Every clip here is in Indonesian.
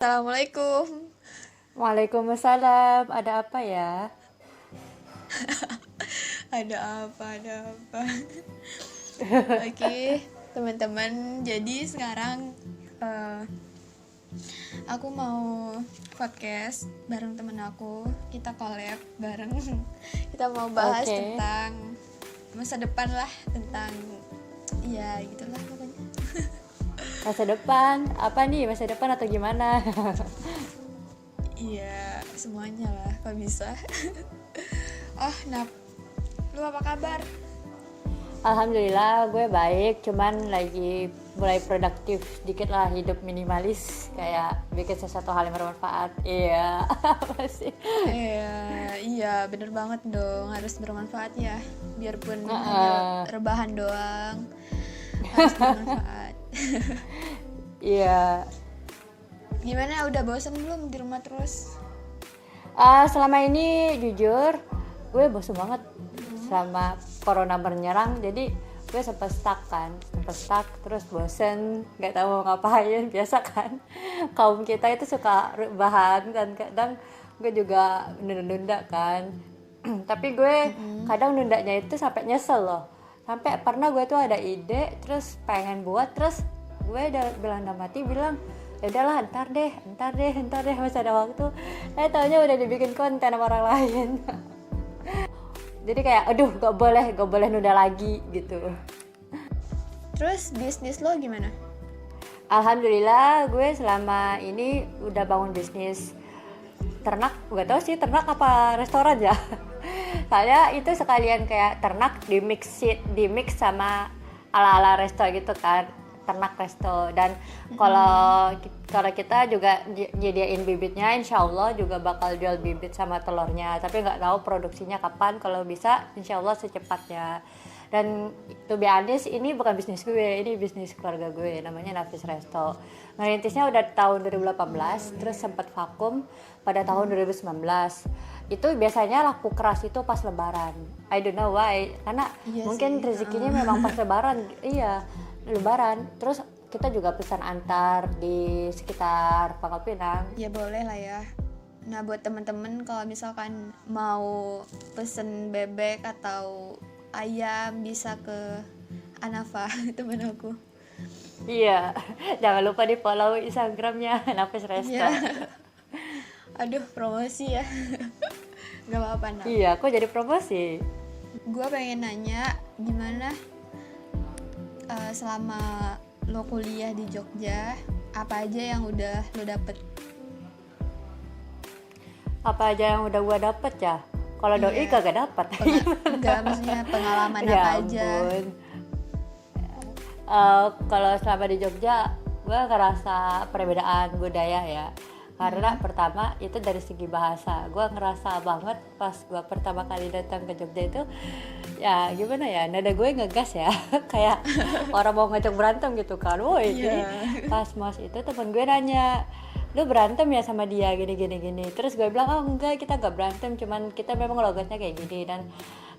Assalamualaikum. Waalaikumsalam, ada apa ya? Ada apa? Ada apa? Oke, teman-teman. Jadi sekarang eh, aku mau podcast bareng temen aku. Kita collab bareng. Kita mau bahas Oke, tentang masa depan lah, tentang ya gitulah pokoknya. masa depan, apa nih masa depan atau gimana? Iya, semuanya lah kalau bisa. Oh, Nap, lu apa kabar? Alhamdulillah gue baik, cuman lagi mulai produktif sedikit lah, hidup minimalis, kayak bikin sesuatu hal yang bermanfaat. Iya, apa sih? Iya, bener banget dong. Harus bermanfaat ya. Biarpun hanya Heeh, rebahan doang, harus bermanfaat. iya. Gimana? Udah bosen belum di rumah terus? Selama ini jujur, gue bosan banget sama corona menyerang, jadi gue sempat stuck, terus bosen, nggak tahu mau ngapain. Biasa kan, kaum kita itu suka rebahan kan, kadang gue juga nunda-nunda kan. Tapi gue kadang nundanya itu sampai nyesel loh, sampai pernah gue tuh ada ide terus pengen buat, terus gue udah bilang dalam hati, bilang ya udahlah ntar deh masih ada waktu. Taunya udah dibikin konten sama orang lain. Jadi kayak aduh, gak boleh nunda lagi gitu. Terus bisnis lo gimana? Alhamdulillah gue selama ini udah bangun bisnis ternak. Gak tau sih ternak apa restoran ya. Soalnya itu sekalian kayak ternak di mix sama ala-ala resto gitu kan, ternak resto. Dan kalau kalau kita juga nyediain bibitnya, insya Allah juga bakal jual bibit sama telurnya, tapi nggak tahu produksinya kapan. Kalau bisa insya Allah secepatnya. Dan to be honest, ini bukan bisnis gue, ini bisnis keluarga gue, namanya Nafis Resto. Ngerintisnya udah tahun 2018, terus sempat vakum pada tahun 2019. Itu biasanya laku keras itu pas lebaran. I don't know why, karena Iya mungkin sih. rezekinya memang pas lebaran. Iya, lebaran. Terus kita juga pesan antar di sekitar Pangkal Pinang. Ya boleh lah ya. Nah, buat temen-temen kalau misalkan mau pesen bebek atau ayam bisa ke Anafa, temen aku. Iya, jangan lupa di follow Instagramnya Nafis Resto. Iya. Aduh, promosi ya. Gak apa-apa, Nap. Iya, kok jadi promosi? Gue pengen nanya gimana selama lo kuliah di Jogja, apa aja yang udah lo dapet? Apa aja yang udah gua dapet ya? Kalau doi Iya, kagak dapet. enggak, maksudnya pengalaman Ya apa aja? ampun. Kalau selama di Jogja, gue ngerasa perbedaan budaya ya. Karena pertama itu dari segi bahasa, gue ngerasa banget pas gue pertama kali datang ke Jogja itu, ya gimana ya, nada gue ngegas ya, kayak orang mau ngajak berantem gitu kan. Woi, jadi Iya. pas mas itu temen gue nanya, lu berantem ya sama dia gini, terus gue bilang oh enggak, kita gak berantem, cuman kita memang logatnya kayak gini. Dan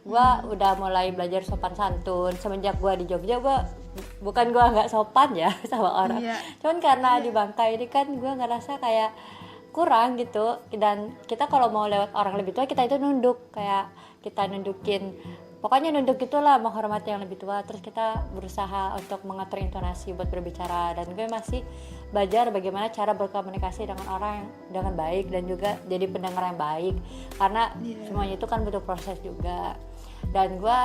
gue udah mulai belajar sopan santun semenjak gue di Jogja. Bukan gue nggak sopan ya sama orang, Iya. cuman karena di Bangka ini kan gue ngerasa kayak kurang gitu. Dan kita kalau mau lewat orang lebih tua, kita itu nunduk, kayak kita nundukin, pokoknya nunduk gitulah, menghormati yang lebih tua. Terus kita berusaha untuk mengatur intonasi buat berbicara. Dan gue masih belajar bagaimana cara berkomunikasi dengan orang yang dengan baik, dan juga jadi pendengar yang baik, karena semuanya itu kan butuh proses juga. Dan gue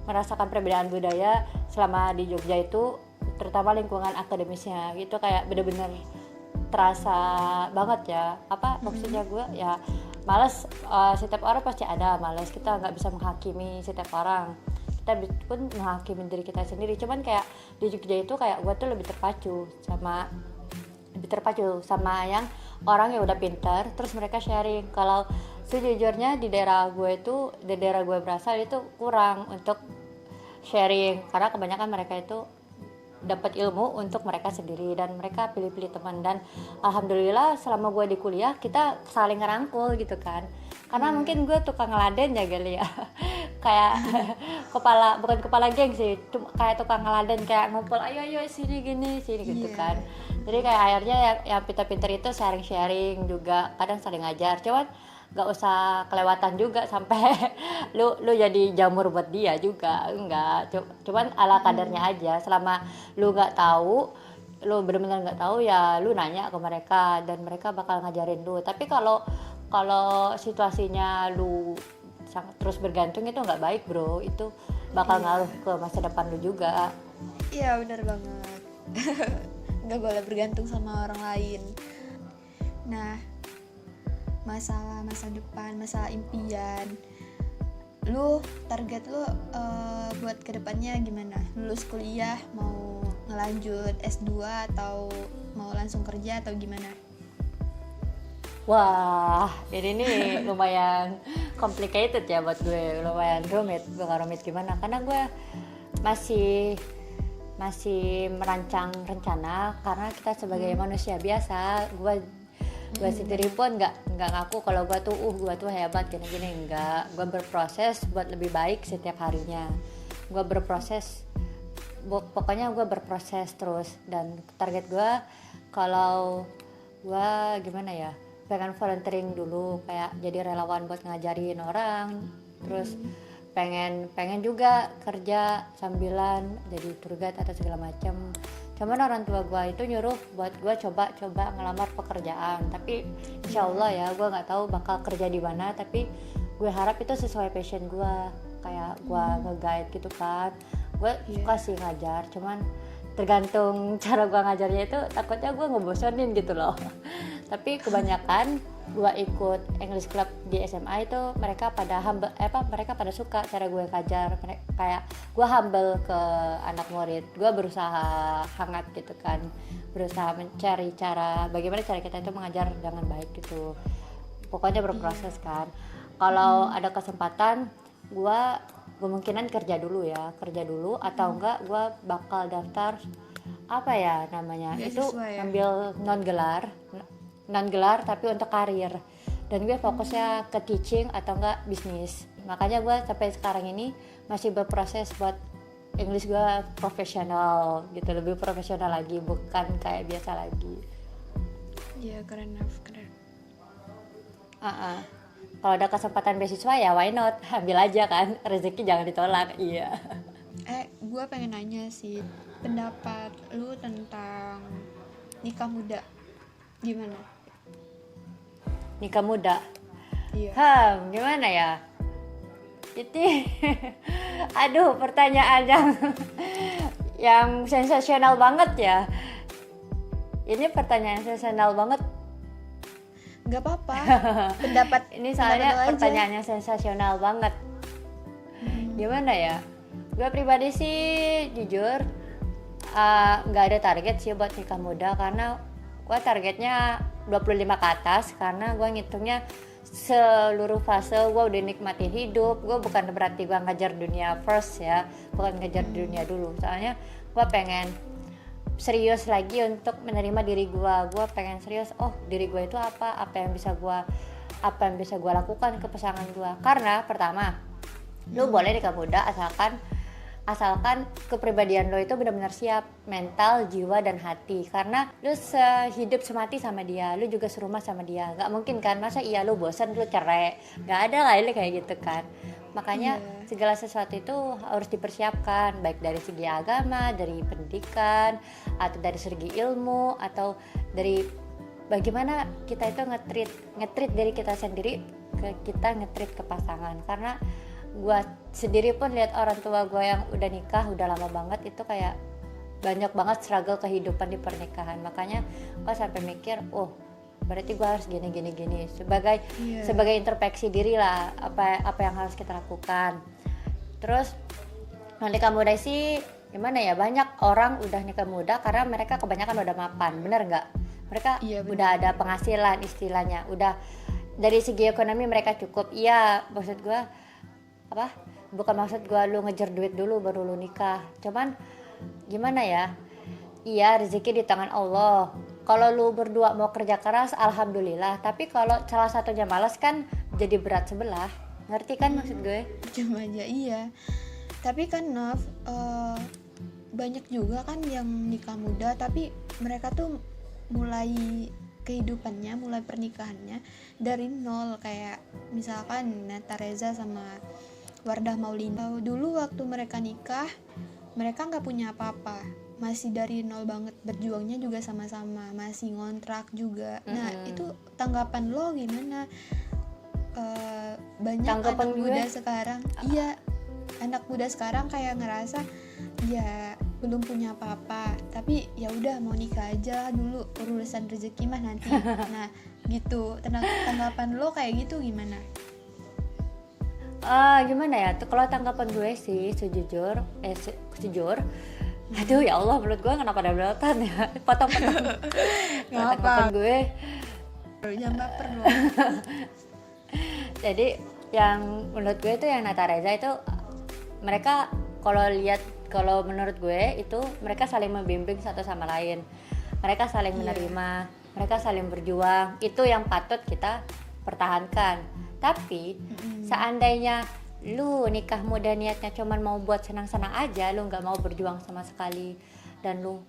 merasakan perbedaan budaya selama di Jogja itu, terutama lingkungan akademisnya gitu, kayak bener-bener terasa banget ya. Apa maksudnya gue ya, males, setiap orang pasti ada males, kita nggak bisa menghakimi setiap orang, kita pun menghakimi diri kita sendiri. Cuman kayak di Jogja itu kayak gue tuh lebih terpacu sama yang orang yang udah pintar, terus mereka sharing. Kalau sejujurnya di daerah gue berasal itu kurang untuk sharing, karena kebanyakan mereka itu dapat ilmu untuk mereka sendiri, dan mereka pilih-pilih teman. Dan alhamdulillah selama gue di kuliah kita saling ngerangkul gitu kan, karena mungkin gue tukang ngeladen ya kali ya. Kayak bukan kepala geng sih, cuma kayak tukang ngeladen, kayak ngumpul, ayo sini gini sini gitu kan. Jadi kayak akhirnya yang pintar-pintar itu sharing-sharing juga, kadang saling ngajar, cuman nggak usah kelewatan juga sampai lu jadi jamur buat dia juga, enggak. Cuman ala kadarnya aja. Selama lu nggak tahu, lu benar-benar nggak tahu, ya lu nanya ke mereka dan mereka bakal ngajarin lu. Tapi kalau kalau situasinya lu terus bergantung, itu nggak baik bro, itu bakal ngaruh ke masa depan lu juga. Iya benar banget. Nggak boleh bergantung sama orang lain. Nah, masalah masa depan, masalah impian, lu target lu buat kedepannya gimana? Lulus kuliah mau ngelanjut S2 atau mau langsung kerja atau gimana? Wah, ini nih lumayan complicated ya buat gue, lumayan rumit. Bukan rumit gimana, karena gue masih merancang rencana, karena kita sebagai manusia biasa, gue sendiri pun nggak ngaku kalau gue tuh hebat gini-gini, enggak. Gue berproses buat lebih baik setiap harinya. Gue berproses, pokoknya gue berproses terus. Dan target gue, kalau gue gimana ya, pengen volunteering dulu, kayak jadi relawan buat ngajarin orang. Terus pengen juga kerja sambilan jadi tour guide atau segala macam. Cuman orang tua gue itu nyuruh buat gue coba ngelamar pekerjaan, tapi insya Allah ya gue nggak tahu bakal kerja di mana, tapi gue harap itu sesuai passion gue, kayak gue nge-guide gitu kan. Gue suka sih ngajar, cuman tergantung cara gue ngajarnya, itu takutnya gue ngebosenin gitu loh. Tapi kebanyakan gue ikut English Club di SMA itu mereka pada mereka pada suka cara gue ngajar. Kayak gue humble ke anak murid, gue berusaha hangat gitu kan, berusaha mencari cara bagaimana cara kita itu mengajar dengan baik gitu. Pokoknya berproses kan. Kalau ada kesempatan, gue kemungkinan kerja dulu atau enggak gue bakal daftar apa ya namanya, itu ngambil non gelar tapi untuk karir, dan gue fokusnya ke teaching atau enggak bisnis. Makanya gue sampai sekarang ini masih berproses buat English gue profesional gitu, lebih profesional lagi, bukan kayak biasa lagi. Iya, keren. Kalau ada kesempatan beasiswa ya why not, ambil aja kan, rezeki jangan ditolak. Iya. Gue pengen nanya sih, pendapat lu tentang nikah muda gimana? Nikah muda? Iya. Gimana ya? Itu aduh, pertanyaan yang sensasional banget ya. Ini pertanyaan sensasional banget. Gak apa-apa. Pendapat ini soalnya pertanyaannya sensasional banget. Gimana ya? Gue pribadi sih jujur nggak ada target sih buat nikah muda, karena gue targetnya 25 ke atas, karena gue ngitungnya seluruh fase gue udah nikmatin hidup. Gue bukan berarti gue ngejar dunia first ya, bukan ngejar dunia dulu, soalnya gue pengen serius lagi untuk menerima diri gue. Gue pengen serius, diri gue itu apa yang bisa gue lakukan ke pasangan gue. Karena pertama, lu boleh nikah muda asalkan kepribadian lo itu benar-benar siap, mental, jiwa, dan hati. Karena lu sehidup semati sama dia, lu juga serumah sama dia. Gak mungkin kan, masa iya lu bosan lu cerai, gak ada lah ini kayak gitu kan. Makanya segala sesuatu itu harus dipersiapkan, baik dari segi agama, dari pendidikan, atau dari segi ilmu, atau dari bagaimana kita itu nge-treat dari kita sendiri, kita nge-treat ke pasangan. Karena gue sendiri pun lihat orang tua gue yang udah nikah udah lama banget, itu kayak banyak banget struggle kehidupan di pernikahan. Makanya gue sampai mikir, berarti gue harus gini sebagai introspeksi diri lah, apa yang harus kita lakukan. Terus nikah muda sih gimana ya, banyak orang udah nikah muda karena mereka kebanyakan udah mapan, bener nggak? Mereka udah ada penghasilan, istilahnya udah dari segi ekonomi mereka cukup. Iya, maksud gue bukan maksud gue lu ngejar duit dulu baru lu nikah, cuman gimana ya, iya rezeki di tangan Allah. Kalau lu berdua mau kerja keras alhamdulillah, tapi kalau salah satunya malas kan jadi berat sebelah, ngerti kan maksud gue? Cuma aja iya, tapi kan Nov, banyak juga kan yang nikah muda tapi mereka tuh mulai kehidupannya, mulai pernikahannya dari nol. Kayak misalkan Nata Reza sama Wardah Maulina, dulu waktu mereka nikah mereka nggak punya apa-apa, masih dari nol banget, berjuangnya juga sama-sama, masih ngontrak juga. Nah itu tanggapan lo gimana? Banyak Tanggapan anak muda gue? sekarang, iya, anak muda sekarang kayak ngerasa ya belum punya apa-apa, tapi ya udah mau nikah aja dulu, urusan rezeki mah nanti. Nah gitu, tanggapan lo kayak gitu gimana? Gimana ya tuh kalau tanggapan gue sih sejujur, aduh ya Allah, menurut gue kenapa ada belautan ya, potong-potong. Kalau Nggak apa, tanggapan gue, jangan baper lo. jadi yang menurut gue itu yang Nata Reza itu, mereka kalau menurut gue itu mereka saling membimbing satu sama lain, mereka saling menerima, mereka saling berjuang, itu yang patut kita pertahankan. Tapi seandainya lu nikah muda niatnya cuman mau buat senang-senang aja, lu nggak mau berjuang sama sekali, dan lu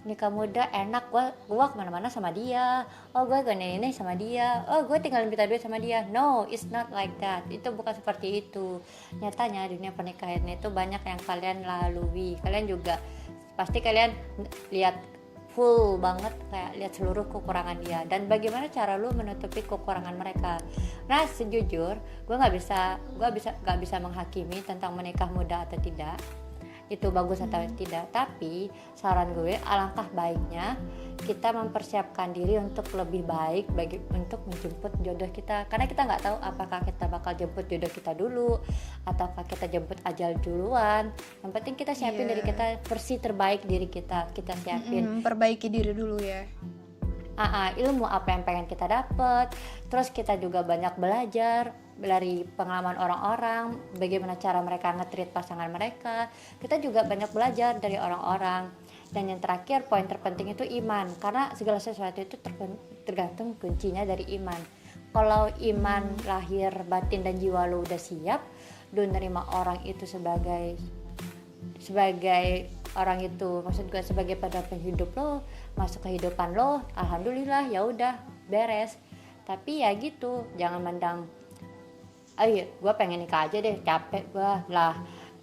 nikah muda enak, gua kemana-mana sama dia, gue gini sama dia, gue tinggal minta duit sama dia. No, it's not like that. Itu bukan seperti itu. Nyatanya dunia pernikahan itu banyak yang kalian lalui. Kalian juga pasti kalian lihat full banget, kayak lihat seluruh kekurangan dia dan bagaimana cara lu menutupi kekurangan mereka. Nah sejujur gue nggak bisa menghakimi tentang menikah muda atau tidak, itu bagus atau tidak, tapi saran gue alangkah baiknya kita mempersiapkan diri untuk lebih baik untuk menjemput jodoh kita, karena kita nggak tahu apakah kita bakal jemput jodoh kita dulu ataukah kita jemput ajal duluan. Yang penting kita siapin diri kita, versi terbaik diri kita siapin. Perbaiki diri dulu ya. Ilmu apa yang pengen kita dapet, terus kita juga banyak belajar dari pengalaman orang-orang, bagaimana cara mereka nge-treat pasangan mereka. Kita juga banyak belajar dari orang-orang. Dan yang terakhir, poin terpenting itu iman, karena segala sesuatu itu tergantung kuncinya dari iman. Kalau iman lahir, batin dan jiwa lo udah siap, lo nerima orang itu sebagai orang itu, maksud gue sebagai pendamping hidup lo, masuk kehidupan lo, alhamdulillah, ya udah beres. Tapi ya gitu, jangan mandang, ayo gue pengen nikah aja deh, capek gue lah,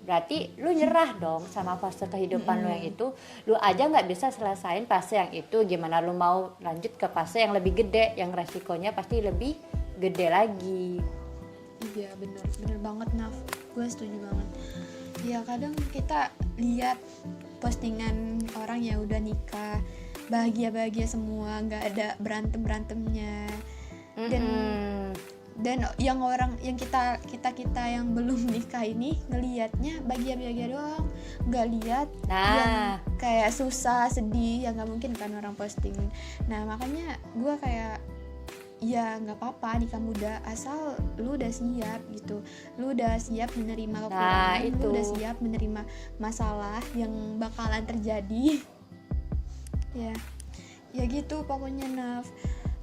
berarti lu nyerah dong sama fase kehidupan lu yang itu. Lu aja nggak bisa selesain fase yang itu, gimana lu mau lanjut ke fase yang lebih gede, yang resikonya pasti lebih gede lagi. Iya bener banget Naf, gue setuju banget. Ya kadang kita lihat postingan orang yang udah nikah bahagia semua, nggak ada berantemnya, dan yang kita yang belum nikah ini ngelihatnya bahagia doang, nggak lihat yang kayak susah sedih, yang nggak mungkin kan orang posting. Nah makanya gue kayak ya nggak apa-apa nikah muda asal lu udah siap gitu, lu udah siap menerima kekurangan, lu udah siap menerima masalah yang bakalan terjadi. ya gitu pokoknya Naf.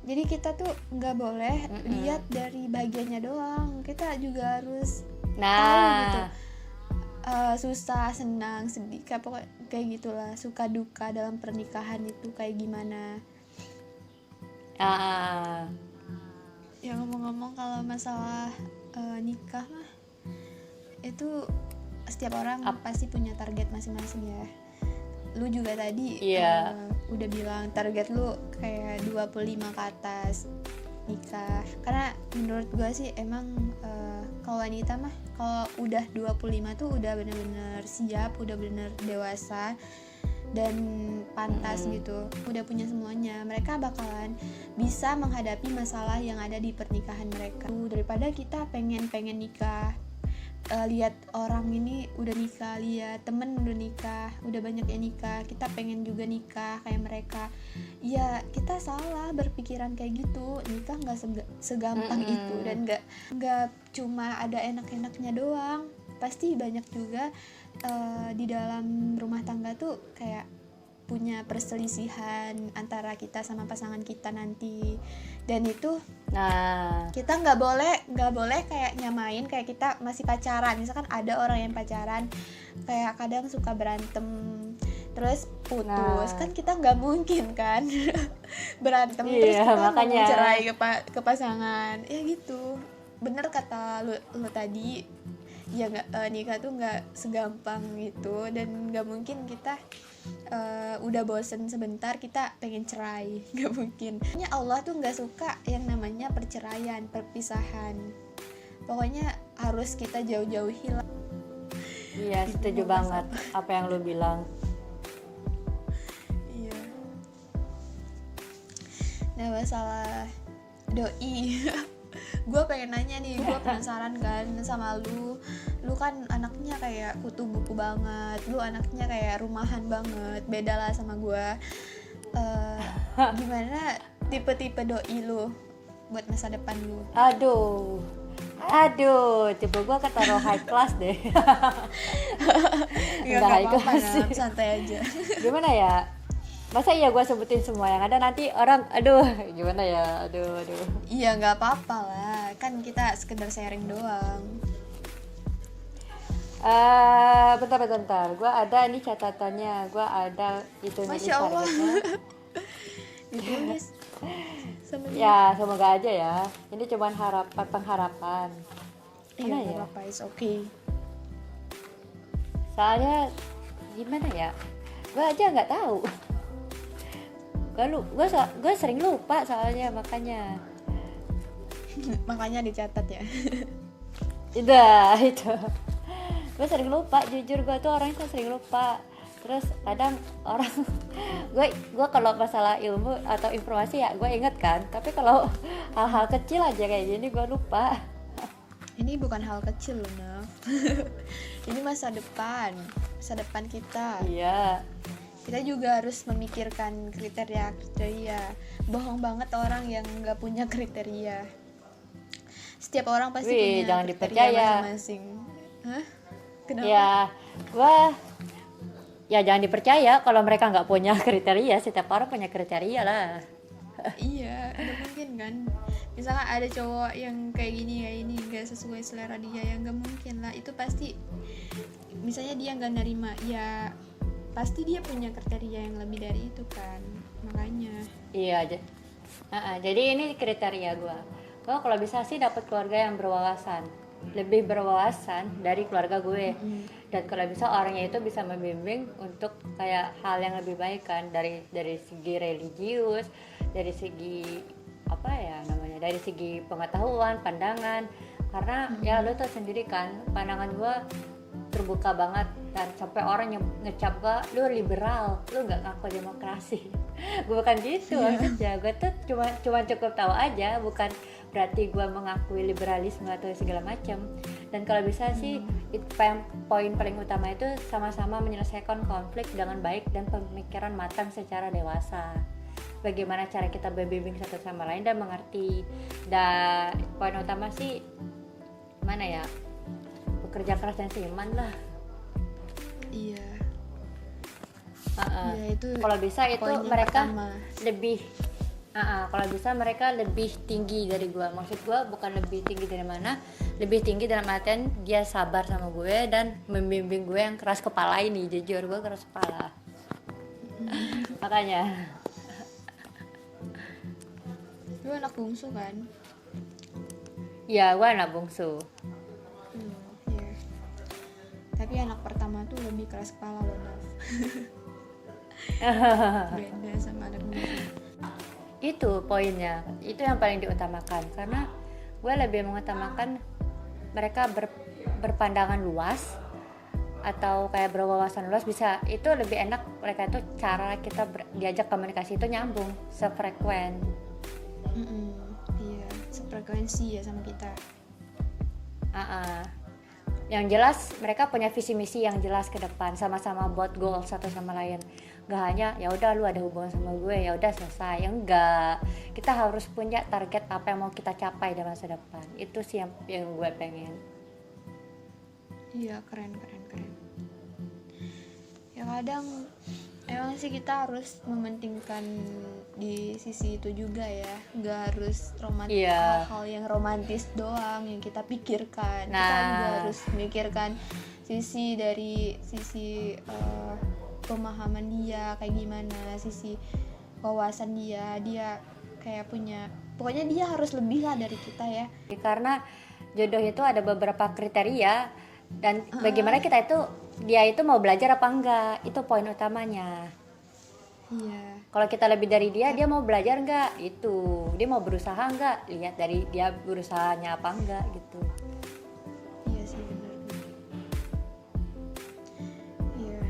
Jadi kita tuh nggak boleh lihat dari bagiannya doang, kita juga harus tahu gitu, susah, senang, sedih, kayak gitulah, suka duka dalam pernikahan itu kayak gimana. Ya ngomong-ngomong kalau masalah nikah mah itu setiap orang pasti punya target masing-masing ya. Lu juga tadi udah bilang target lu kayak 25 ke atas nikah. Karena menurut gua sih emang kalau wanita mah kalau udah 25 tuh udah benar-benar siap, udah benar dewasa dan pantas gitu, udah punya semuanya. Mereka bakalan bisa menghadapi masalah yang ada di pernikahan mereka. Daripada kita pengen nikah, lihat orang ini udah nikah, lihat temen udah nikah, udah banyak yang nikah, kita pengen juga nikah kayak mereka. Ya kita salah berpikiran kayak gitu. Nikah nggak segampang itu, dan nggak cuma ada enak-enaknya doang. Pasti banyak juga di dalam rumah tangga tuh kayak punya perselisihan antara kita sama pasangan kita nanti. Dan itu kita nggak boleh kayak nyamain kayak kita masih pacaran. Misalkan ada orang yang pacaran kayak kadang suka berantem, terus putus, Nah. kan kita nggak mungkin kan berantem terus Iya, kita ngomong makanya. cerai ke pasangan ya gitu. Bener kata lu tadi ya, nikah tuh nggak segampang gitu, dan nggak mungkin kita udah bosen sebentar kita pengen cerai, nggak mungkin. Pokoknya Allah tuh nggak suka yang namanya perceraian, perpisahan. Pokoknya harus kita jauh-jauhi lah. Iya, setuju banget apa yang lu bilang. Iya. Nah, masalah doi gue pengen nanya nih, gue penasaran kan sama lu kan anaknya kayak kutu buku banget, lu anaknya kayak rumahan banget, beda lah sama gue. Gimana tipe-tipe doi lu buat masa depan lu? Aduh, coba gue ketaruh high class deh. Ya Nggak nggak high apa-apa, class sih. Naf, santai aja. Gimana ya? Masa iya gue sebutin semua yang ada, nanti orang aduh gimana ya, aduh. Iya nggak apa-apa lah, kan kita sekedar sharing doang. Bentar. Gue ada ini catatannya, gue ada itu nulis Masya Allah. targetnya. Ditulis sama dia. Ya semoga aja ya. Ini cuman pengharapan. Iya Mana nggak ya? apa-apa, it's okay. Soalnya gimana ya? Gue aja nggak tahu. Gue sering lupa soalnya, makanya. Makanya dicatat ya. Itu. Gue sering lupa, jujur gue tuh orangnya sering lupa. Terus kadang orang gue kalau masalah ilmu atau informasi ya gue inget kan, tapi kalau hal-hal kecil aja kayak gini gue lupa. Ini bukan hal kecil loh, Naf. Ini masa depan kita. Iya. Kita juga harus memikirkan kriteria. Bohong banget orang yang nggak punya kriteria. Setiap orang pasti punya jangan kriteria dipercaya. masing-masing. Hah? Kenapa? Ya jangan dipercaya kalau mereka nggak punya kriteria. Setiap orang punya kriteria lah. Iya, nggak mungkin kan. Misalkan ada cowok yang kayak ini nggak sesuai selera dia, yang nggak mungkin lah. Itu pasti, misalnya dia nggak nerima, ya pasti dia punya kriteria yang lebih dari itu kan. Makanya. Iya aja. Jadi ini kriteria gue kalau bisa sih dapat keluarga yang berwawasan, lebih berwawasan dari keluarga gue. Dan kalau bisa orangnya itu bisa membimbing untuk kayak hal yang lebih baik kan, dari segi religius, dari segi apa ya namanya, dari segi pengetahuan, pandangan. Karena ya lo tau sendiri kan, pandangan gue terbuka banget, dan sampai orang yang ngecap gue, lu liberal, lu nggak ngaku demokrasi. Gue bukan gitu maksudnya, gue tuh cuma cukup tahu aja, bukan berarti gue mengakui liberalisme atau segala macam. Dan kalau bisa sih poin paling utama itu sama-sama menyelesaikan konflik dengan baik dan pemikiran matang secara dewasa. Bagaimana cara kita berbimbing satu sama lain dan mengerti. Dan poin utama sih mana ya, bekerja keras dan seiman lah. Iya. Ya, itu kalau bisa itu mereka pertama. lebih kalau bisa mereka lebih tinggi dari gue. Maksud gue bukan lebih tinggi dari mana, lebih tinggi dalam artian dia sabar sama gue dan membimbing gue yang keras kepala ini. Jujur gue keras kepala. Makanya Lu anak bungsu kan? ya gue anak bungsu. Iya. Tapi anak pertama tuh lebih keras kepala loh, Naf. Beda sama anak bungsu. Itu poinnya, itu yang paling diutamakan. Karena gue lebih mengutamakan mereka berpandangan luas atau kayak berwawasan luas, bisa itu lebih enak. Mereka itu cara kita diajak komunikasi itu nyambung, sefrekuen. Iya, sefrekuensi ya sama kita. Yang jelas mereka punya visi misi yang jelas ke depan, sama-sama buat goal satu sama lain. Gak hanya ya udah lu ada hubungan sama gue ya udah selesai. Enggak, kita harus punya target apa yang mau kita capai dalam masa depan. Itu sih yang gue pengen. Iya, keren. Ya kadang emang sih kita harus mementingkan di sisi itu juga ya, nggak harus romantis, hal-hal yang romantis doang yang kita pikirkan. Kita juga harus memikirkan sisi pemahaman dia kayak gimana, sisi wawasan dia kayak punya, pokoknya dia harus lebih lah dari kita ya. Karena jodoh itu ada beberapa kriteria dan bagaimana kita itu dia itu mau belajar apa enggak, itu poin utamanya. Iya. Kalau kita lebih dari dia mau belajar enggak, itu dia mau berusaha enggak, lihat dari dia berusahanya apa enggak gitu. Iya sih, benar. Iya.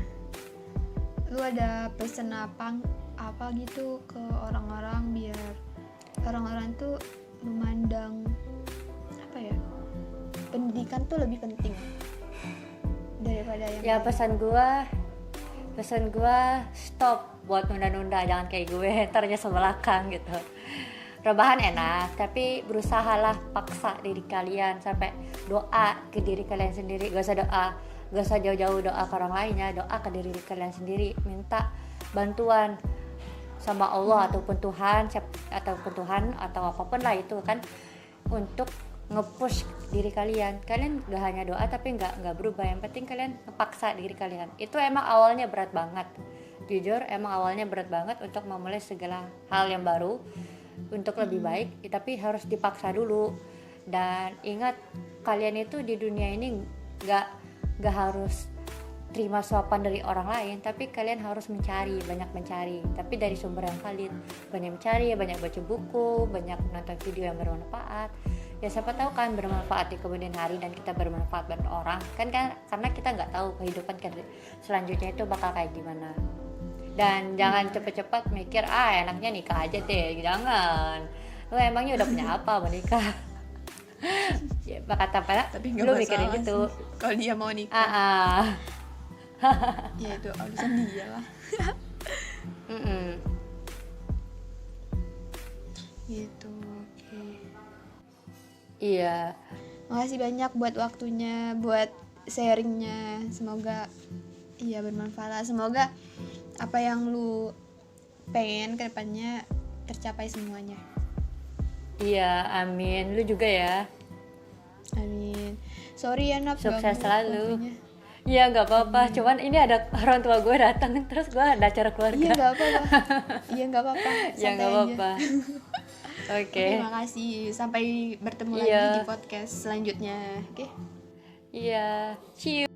Lu ada pesan apa gitu ke orang-orang biar orang-orang tuh memandang apa ya, pendidikan tuh lebih penting daripada yang Ya lain. pesan gua stop buat nunda-nunda, jangan kayak gue ntar nyesel belakang gitu. Rebahan enak, tapi berusahalah paksa diri kalian sampai doa ke diri kalian sendiri. Gak usah jauh-jauh doa ke orang lain ya, doa ke diri kalian sendiri, minta bantuan sama Allah ataupun Tuhan atau apapun lah itu kan, untuk nge-push diri kalian. Kalian gak hanya doa tapi gak berubah, yang penting kalian ngepaksa diri kalian. Itu emang awalnya berat banget, jujur emang awalnya berat banget untuk memulai segala hal yang baru untuk lebih baik, tapi harus dipaksa dulu. Dan ingat, kalian itu di dunia ini gak harus terima suapan dari orang lain, tapi kalian harus banyak mencari, tapi dari sumber yang valid. Banyak mencari, banyak baca buku, banyak nonton video yang bermanfaat. Ya siapa tahu kan bermanfaat di kemudian hari dan kita bermanfaat buat orang kan karena kita nggak tahu kehidupan selanjutnya itu bakal kayak gimana. Dan jangan cepet-cepet mikir enaknya nikah aja deh, jangan. Lu emangnya udah punya apa menikah? Ya kata apa? Tapi nggak lu masalah mikirin gitu. kalau dia mau nikah. Ya itu urusan dia lah. Gitu. Oke. Iya. Makasih banyak buat waktunya, buat sharingnya. Semoga bermanfaat. Semoga apa yang lu pengen ke depannya tercapai semuanya. Iya, amin. Lu juga ya. Amin. Sorry ya Nap, Sukses ganggu selalu. waktunya. Iya nggak apa-apa. Cuman ini ada orang tua gue datang terus gue ada acara keluarga. Iya nggak apa-apa. Iya nggak apa-apa. Ya Santai nggak aja. apa-apa. Oke. Terima kasih. Sampai bertemu Iya. lagi di podcast selanjutnya. Oke. Iya. See you.